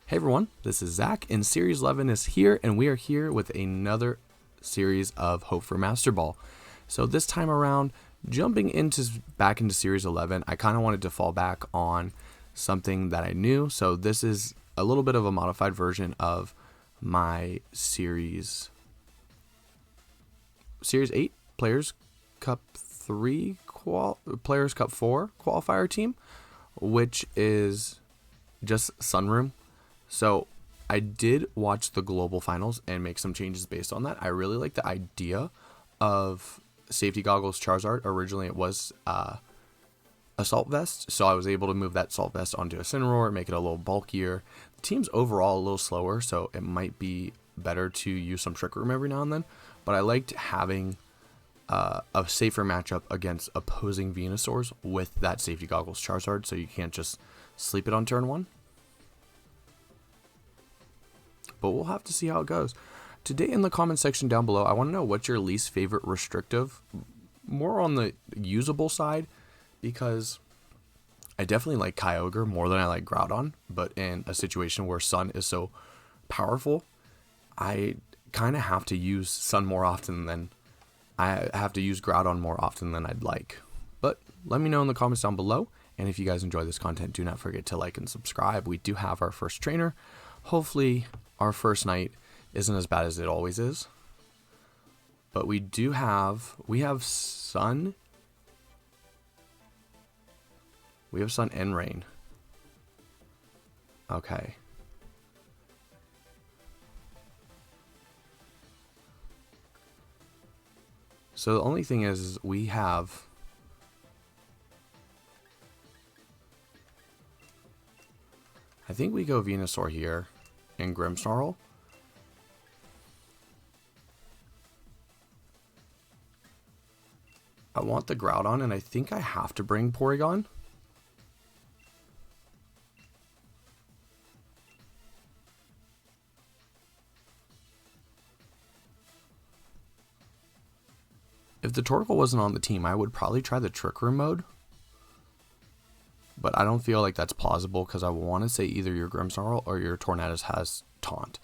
Hey everyone, this is Zach, and Series 11 is here, and we are here with another series of Hope for Master Ball. So this time around, jumping back into Series 11, I kind of wanted to fall back on something that I knew. So this is a little bit of a modified version of my Series 8 Players Cup 3 Players Cup 4 qualifier team, which is just Sunroom. So I did watch the global finals and make some changes based on that. I really like the idea of safety goggles Charizard. Originally it was assault vest, so I was able to move that assault vest onto a Incineroar, make it a little bulkier. The team's overall a little slower, so it might be better to use some Trick Room every now and then. But I liked having a safer matchup against opposing Venusaurs with that safety goggles Charizard, so you can't just sleep it on turn 1. But we'll have to see how it goes. Today in the comment section down below, I want to know what's your least favorite restrictive, more on the usable side, because I definitely like Kyogre more than I like Groudon, but in a situation where Sun is so powerful, I kind of have to use Sun more often than I have to use Groudon more often than I'd like. But let me know in the comments down below, and if you guys enjoy this content, do not forget to like and subscribe. We do have our first trainer. Hopefully our first night isn't as bad as it always is. But we have Sun. We have Sun and Rain. Okay. So the only thing is we have I think we go Venusaur here and Grimmsnarl. I want the Groudon, and I think I have to bring Porygon. If the Torkoal wasn't on the team, I would probably try the Trick Room mode. But I don't feel like that's plausible because I want to say either your Grimmsnarl or your Tornadus has Taunt.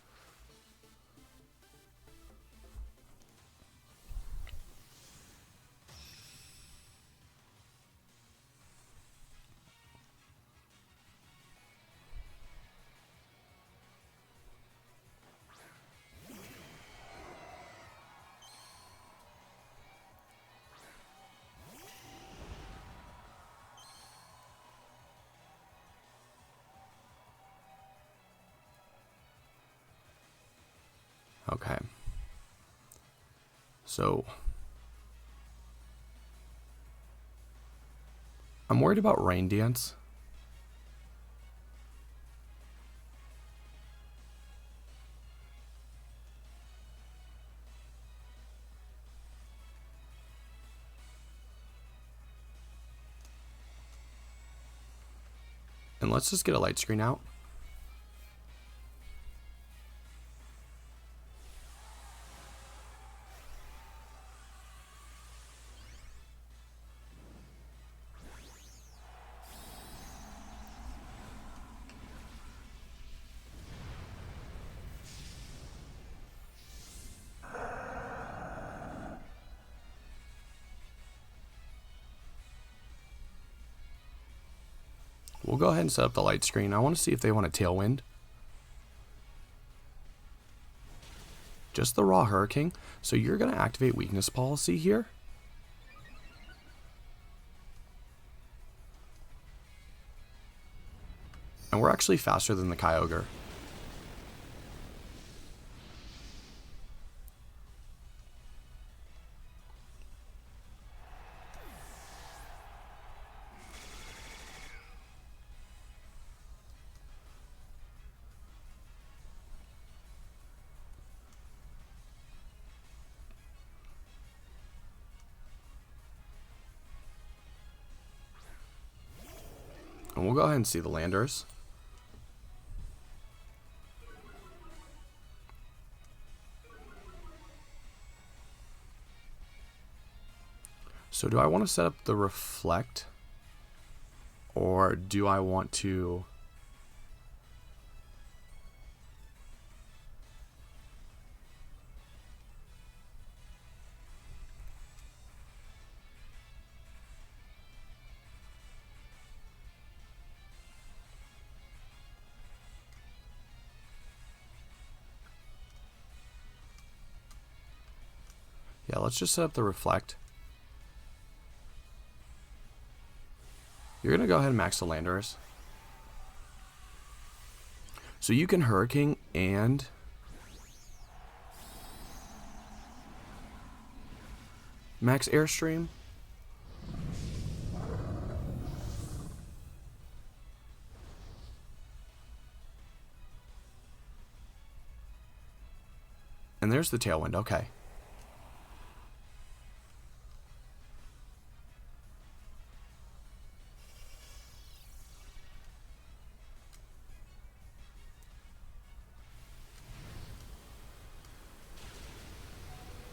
Okay. So I'm worried about Rain Dance. And let's just get a light screen out. We'll go ahead and set up the light screen. I want to see if they want a Tailwind. Just the raw Hurricane. So you're going to activate Weakness Policy here. And we're actually faster than the Kyogre. And we'll go ahead and see the Landers. So do I want to set up the Reflect? Or do I want to Yeah, let's just set up the reflect. You're going to go ahead and max the Landorus. So you can Hurricane and max Airstream. And there's the Tailwind, okay.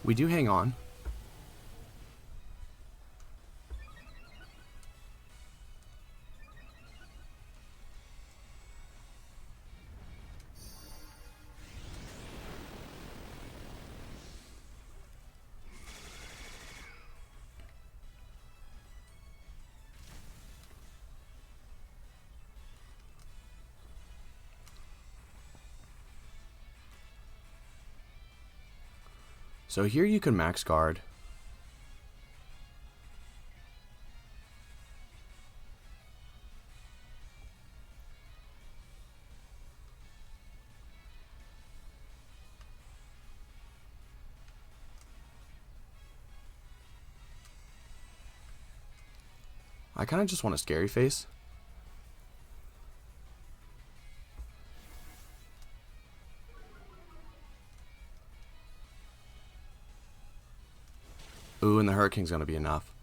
We do hang on. So here you can max guard. I kind of just want a scary face. Ooh, and the Hurricane's going to be enough.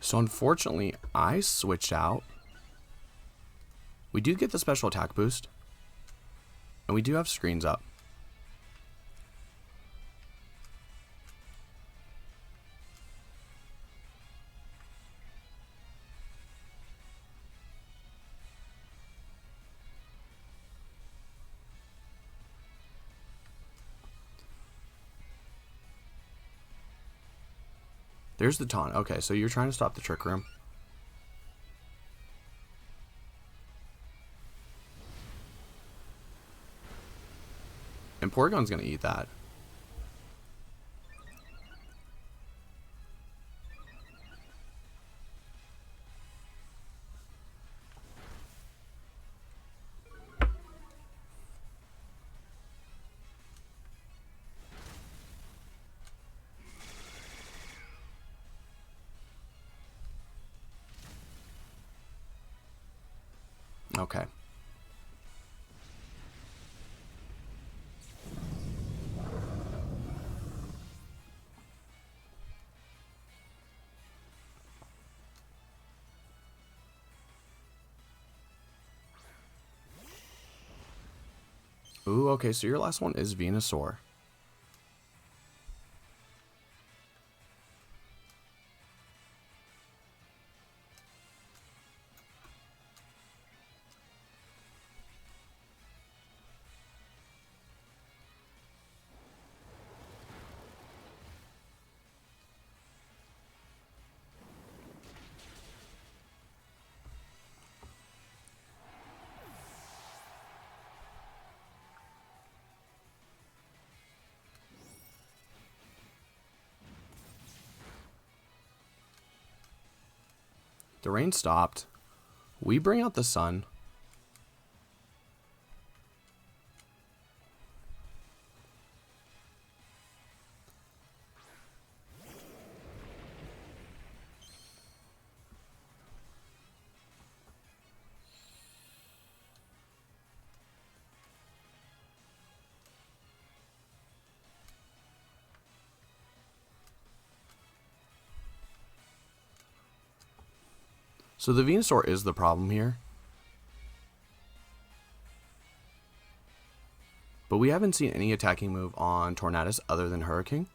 So unfortunately, I switched out. We do get the special attack boost. And we do have screens up. There's the taunt. Okay, so you're trying to stop the Trick Room. And Porygon's going to eat that. Okay. Ooh, okay, so your last one is Venusaur. The rain stopped. We bring out the sun. So the Venusaur is the problem here. haven't seen any attacking move on Tornadus other than Hurricane.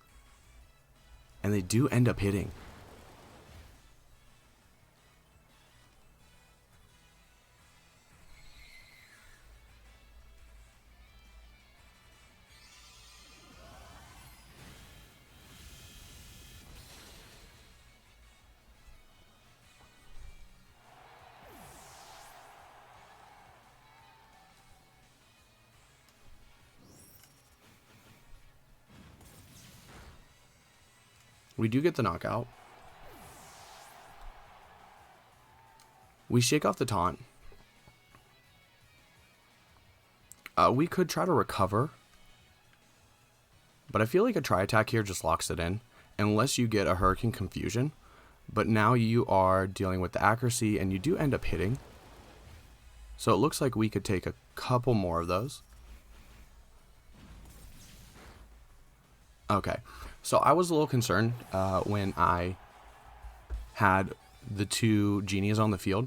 And they do end up hitting. We do get the knockout. We shake off the taunt. We could try to recover, but I feel like a Tri-Attack here just locks it in, unless you get a Hurricane Confusion. But now you are dealing with the accuracy, and you do end up hitting. So it looks like we could take a couple more of those. Okay, so I was a little concerned when I had the two genies on the field.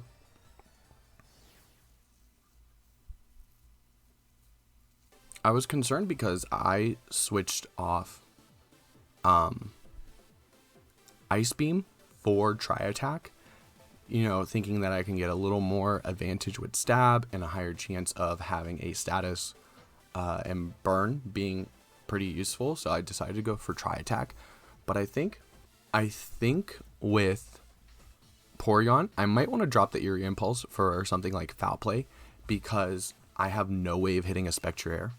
I was concerned because I switched off Ice Beam for Tri-Attack, you know, thinking that I can get a little more advantage with Stab and a higher chance of having a status and Burn being pretty useful. So I decided to go for Tri-Attack. But I think with Porygon, I might want to drop the Eerie Impulse for something like Foul Play, because I have no way of hitting a Spectre Air.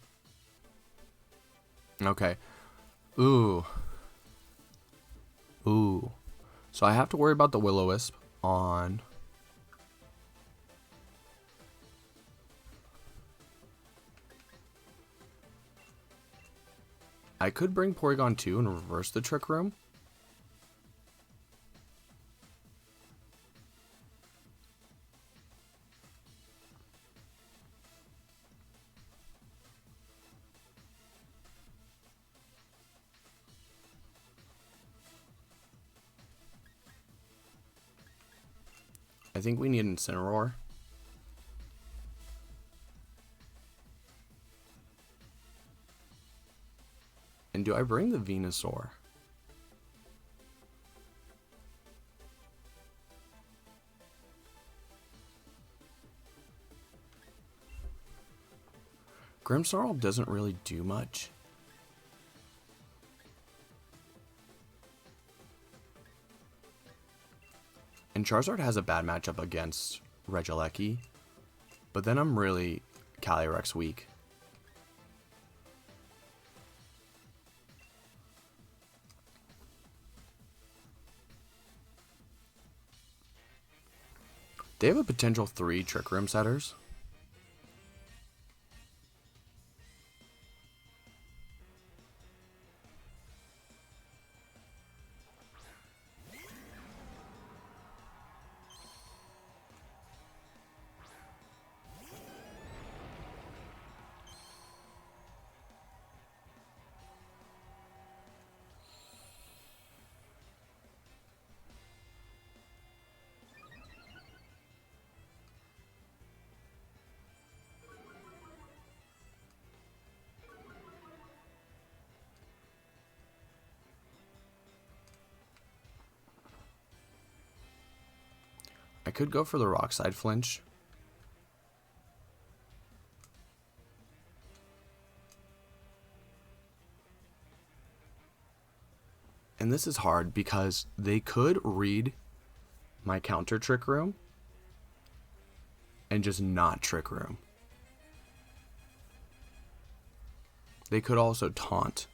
Okay. Ooh. So I have to worry about the Will-O-Wisp on... I could bring Porygon 2 and reverse the Trick Room. I think we need Incineroar. And do I bring the Venusaur? Grimmsnarl doesn't really do much. And Charizard has a bad matchup against Regieleki, but then I'm really Calyrex weak. They have a potential 3 Trick Room setters. I could go for the Rock Side Flinch. And this is hard because they could read my counter Trick Room and just not Trick Room. They could also taunt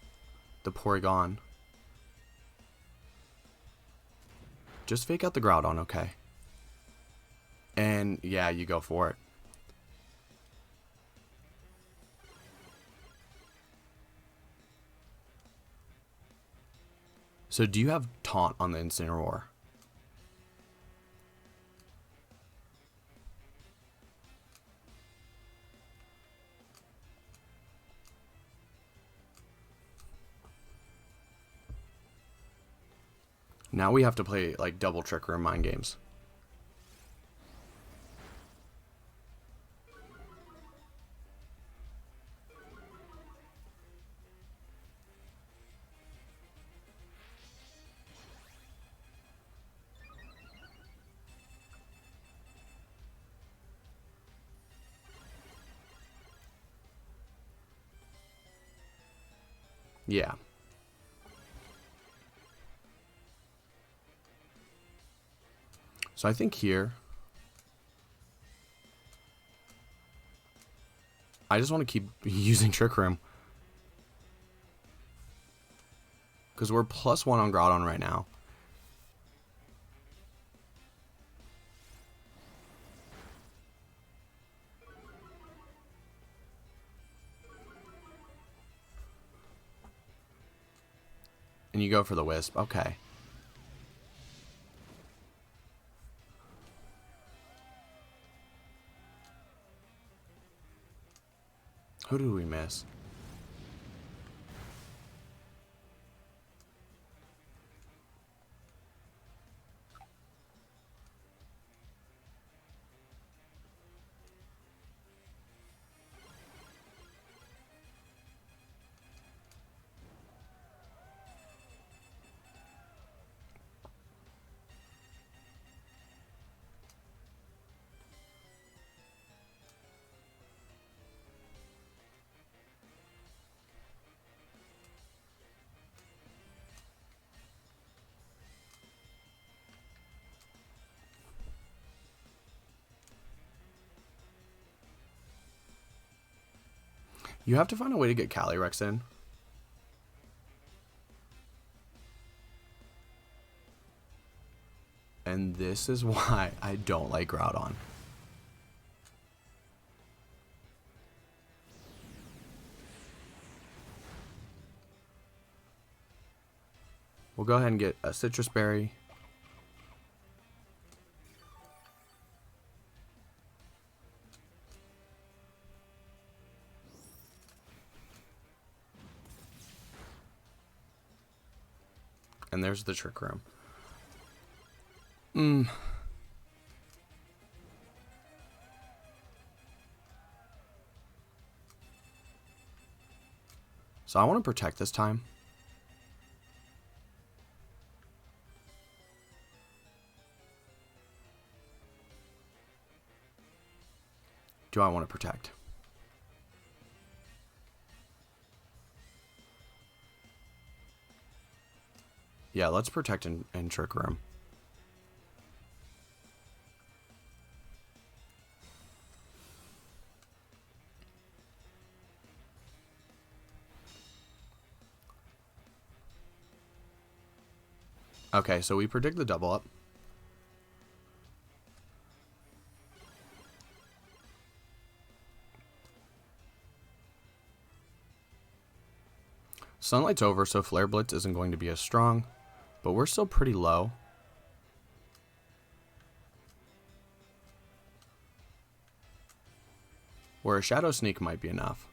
the Porygon. Just fake out the Groudon, okay? And yeah, you go for it. So do you have taunt on the Incineroar? Now we have to play like double Trick Room mind games. Yeah. So I think here, I just want to keep using Trick Room. Because we're +1 on Groudon right now. And you go for the Wisp. Okay. Who did we miss? You have to find a way to get Calyrex in. And this is why I don't like Groudon. We'll go ahead and get a Citrus Berry. And there's the Trick Room. So I want to protect this time. Do I want to protect? Yeah, let's protect and Trick Room. Okay, so we predict the double up. Sunlight's over, so Flare Blitz isn't going to be as strong, but we're still pretty low. Where a Shadow Sneak might be enough.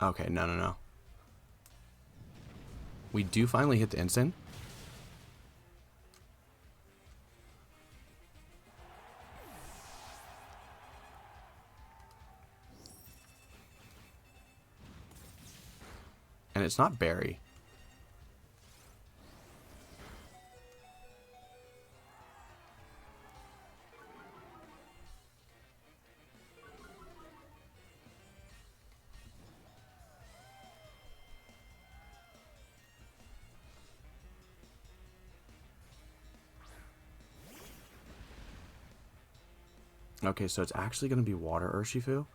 Okay, no. We do finally hit the instant. And it's not Berry. Okay, so it's actually going to be Water Urshifu.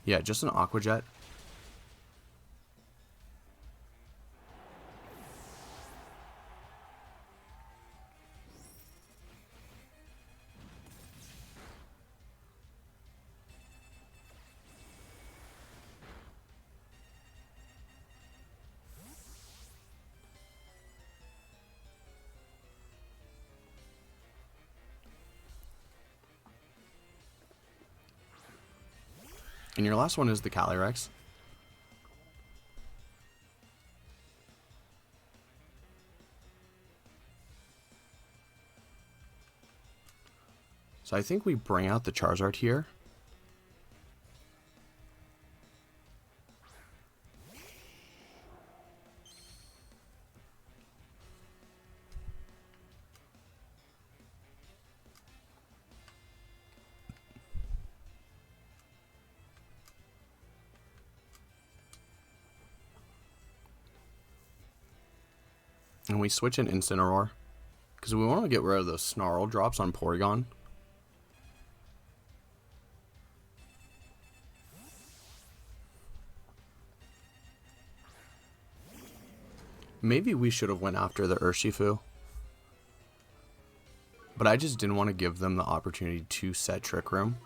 Yeah, just an Aqua Jet. And your last one is the Calyrex. So I think we bring out the Charizard here. And we switch an Incineroar. Because we want to get rid of those Snarl drops on Porygon. Maybe we should have went after the Urshifu. But I just didn't want to give them the opportunity to set Trick Room.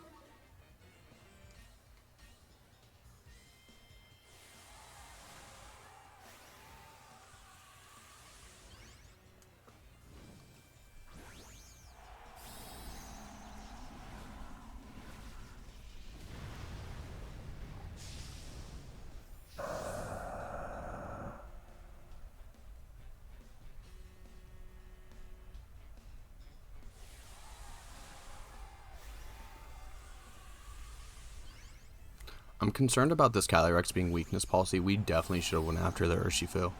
I'm concerned about this Calyrex being weakness policy. We definitely should have went after the Urshifu.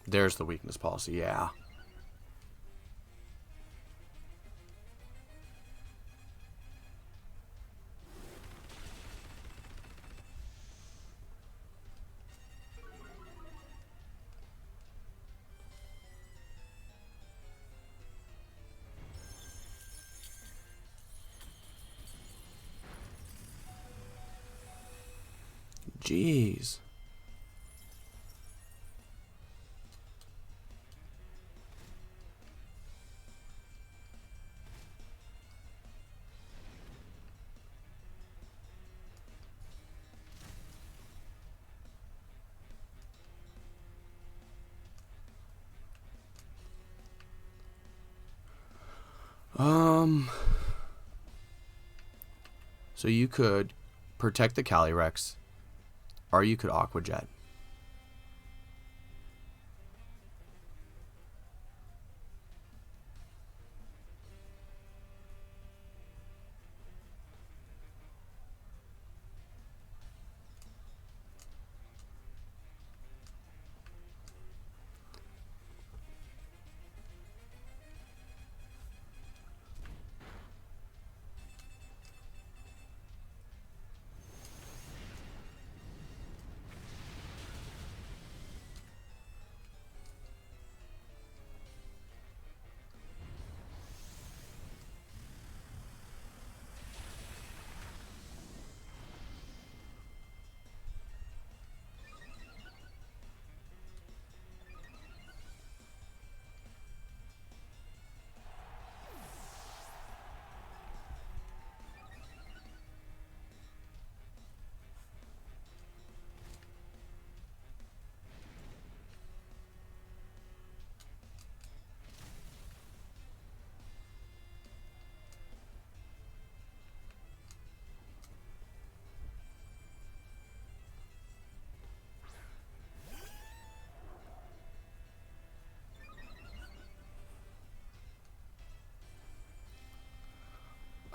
There's the weakness policy, yeah. Jeez. So you could protect the Calyrex, or you could Aqua Jet.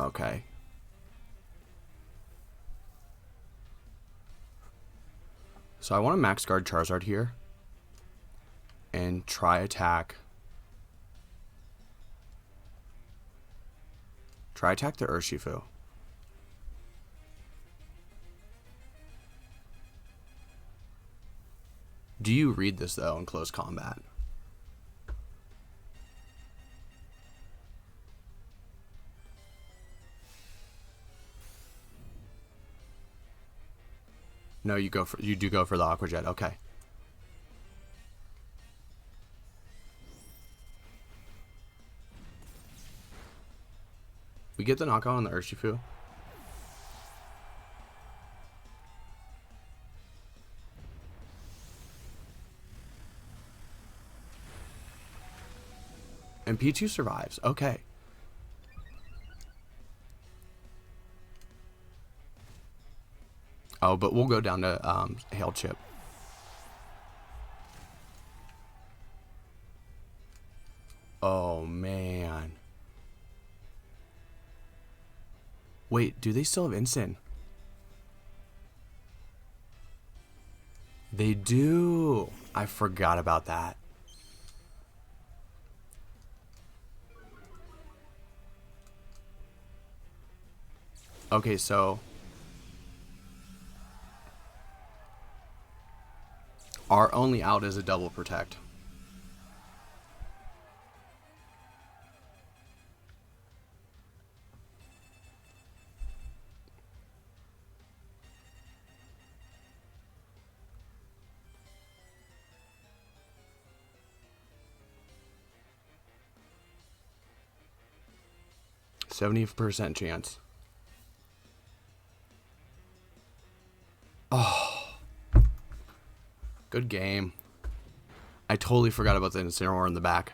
Okay. So I want to max guard Charizard here. And try attack. Try attack the Urshifu. Do you read this, though, in close combat? No, you do go for the Aqua Jet. Okay. we get the knockout on the Urshifu. And Pichu survives. Okay. Oh, but we'll go down to Hail Chip. Oh, man. Wait, do they still have Instant? They do. I forgot about that. Okay, so our only out is a double protect. %70 chance. Oh, good game. I totally forgot about the Incineroar in the back.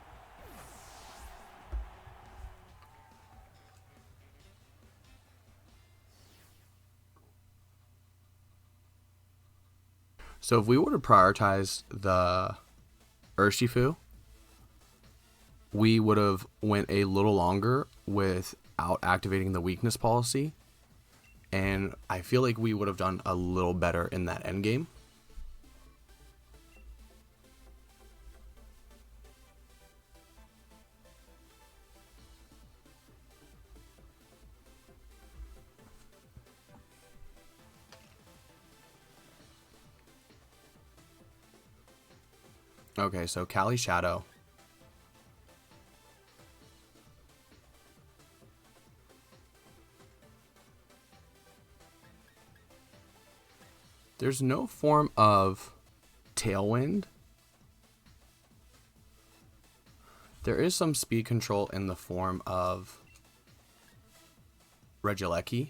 So if we would have prioritized the Urshifu, we would have went a little longer without activating the weakness policy. And I feel like we would have done a little better in that endgame. Okay, so Cali Shadow. There's no form of Tailwind. There is some speed control in the form of Regieleki.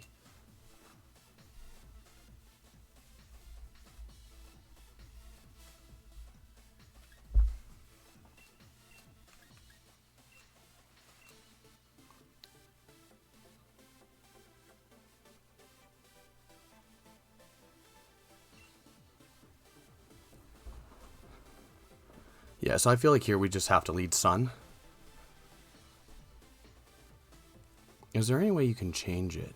Yeah, so I feel like here we just have to lead Sun. Is there any way you can change it?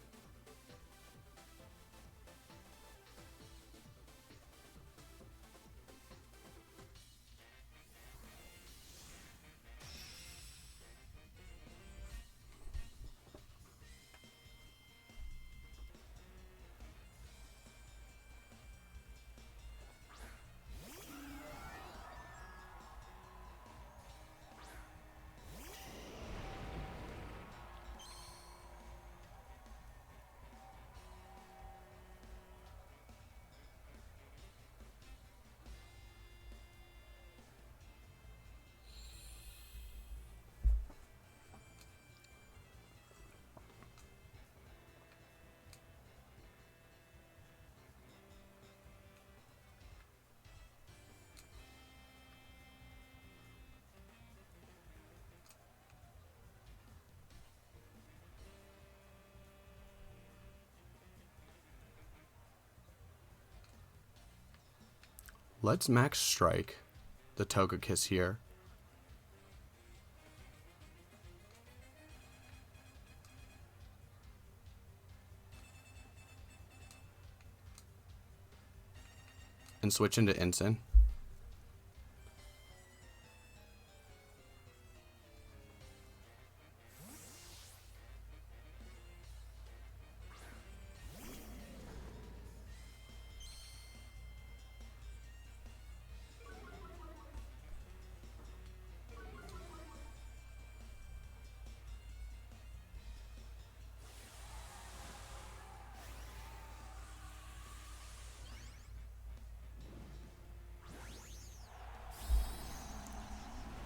Let's max strike the Togekiss here. And switch into Ensign.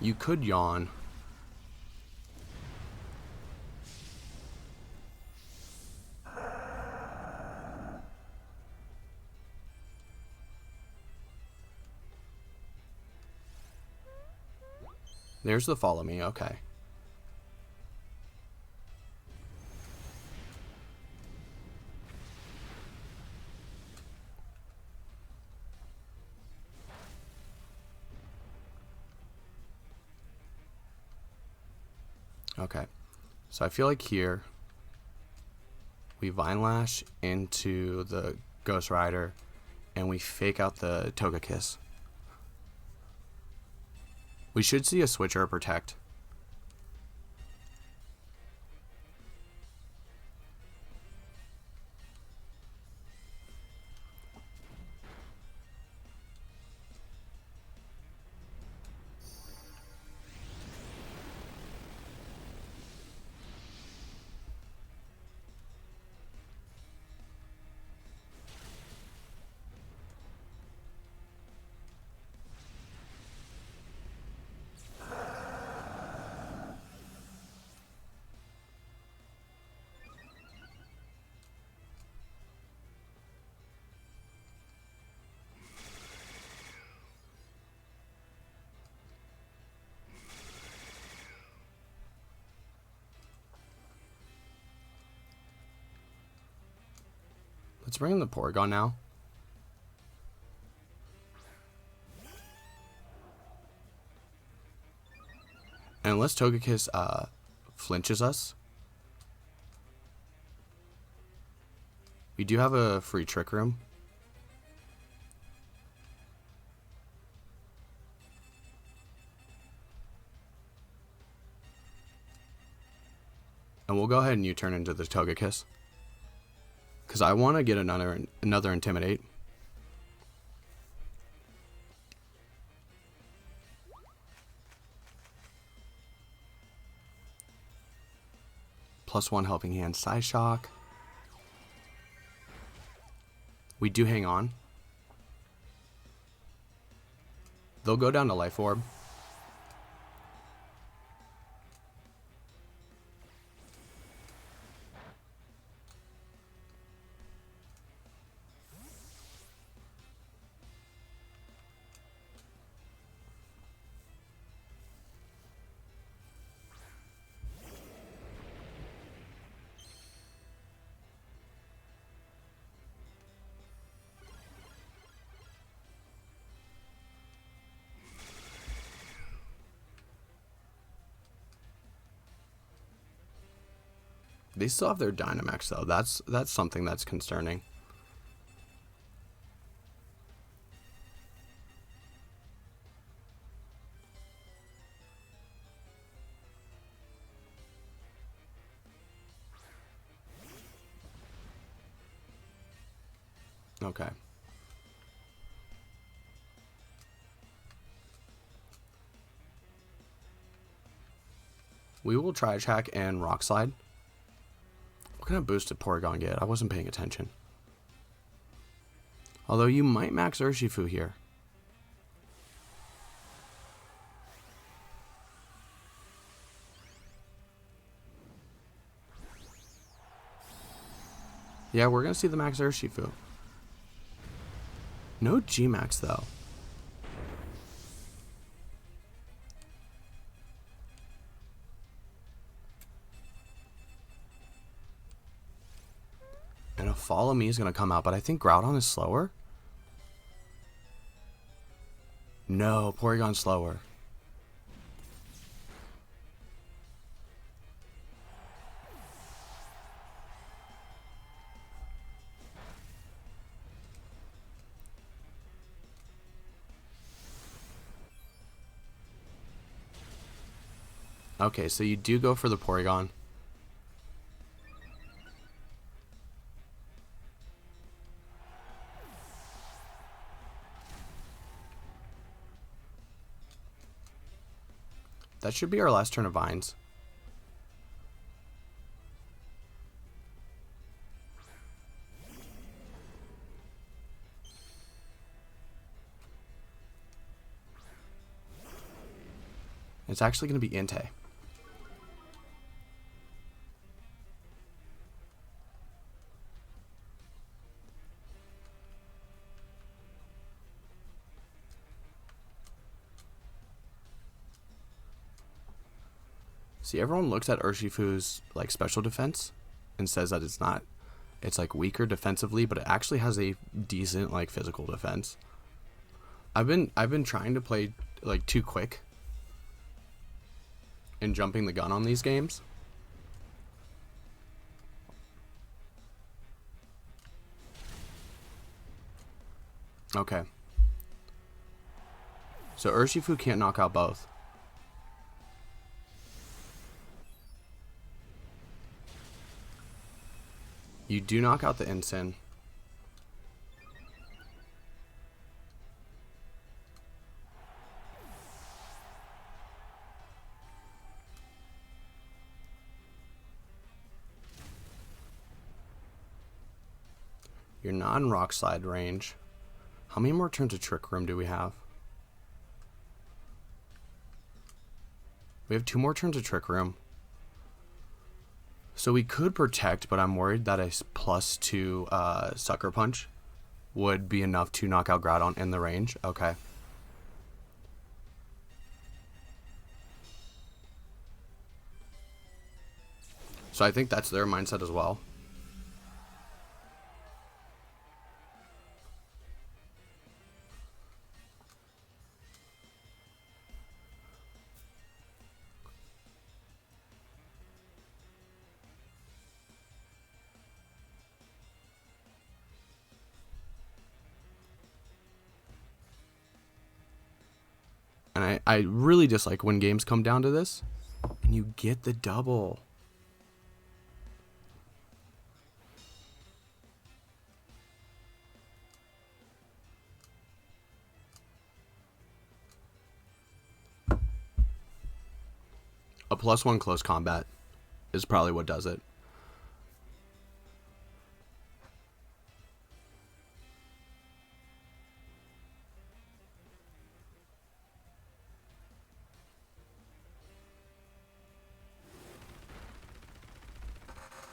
You could yawn. There's the follow me. Okay. Okay. So I feel like here we Vine Lash into the Ghost Rider and we fake out the Togekiss. We should see a switch or a protect. Let's bring in the Porygon now. And unless Togekiss flinches us, we do have a free Trick Room. And we'll go ahead and U-turn into the Togekiss. Because I want to get another Intimidate. +1 Helping Hand Psyshock. We do hang on. They'll go down to Life Orb. They still have their Dynamax though. That's something that's concerning. Okay. We will try attack and Rock Slide. What kind of boost did Porygon get? I wasn't paying attention. Although you might max Urshifu here. Yeah, we're going to see the max Urshifu. No G-Max though. And a Follow Me is going to come out, but I think Groudon is slower. No, Porygon's slower. Okay, so you do go for the Porygon. That should be our last turn of Vines. It's actually going to be Entei. See, everyone looks at Urshifu's like special defense and says that it's like weaker defensively, but it actually has a decent like physical defense. I've been trying to play like too quick and jumping the gun on these games. Okay. So Urshifu can't knock out both. You do knock out the Ensign. You're not in Rock Slide range. How many more turns of Trick Room do we have? We have 2 more turns of Trick Room. So we could protect, but I'm worried that a +2 Sucker Punch would be enough to knock out Groudon in the range. Okay. So I think that's their mindset as well. And I really dislike when games come down to this and you get the double. A +1 close combat is probably what does it.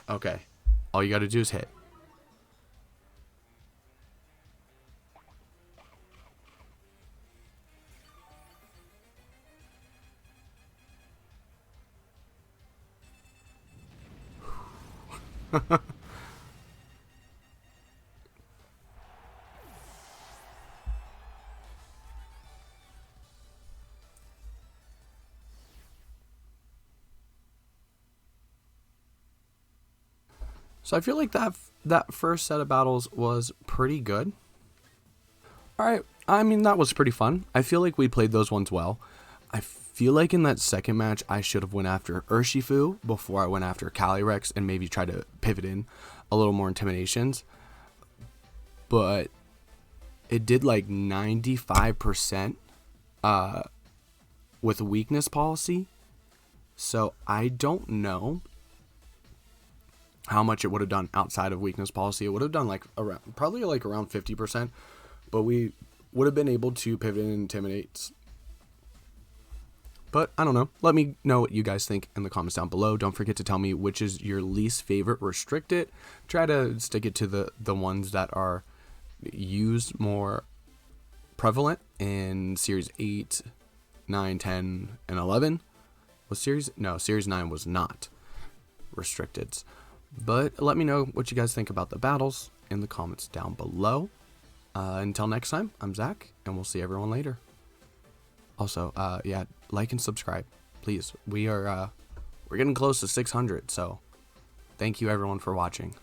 Okay. All you got to do is hit. So I feel like that first set of battles was pretty good. All right, I mean, that was pretty fun. I feel like we played those ones well. I feel like in that second match, I should have went after Urshifu before I went after Calyrex and maybe try to pivot in a little more Intimidations. But it did like 95% with weakness policy. So I don't know how much it would have done outside of weakness policy. It would have done like probably around 50%, but we would have been able to pivot and intimidate. But I don't know. Let me know what you guys think in the comments down below. Don't forget to tell me which is your least favorite restricted. Try to stick it to the ones that are used more prevalent in series 8, 9, 10, and 11. Series 9 was not restricted. But let me know what you guys think about the battles in the comments down below. Until next time, I'm Zach, and we'll see everyone later. Also, yeah, like and subscribe, please. We're getting close to 600, so thank you everyone for watching.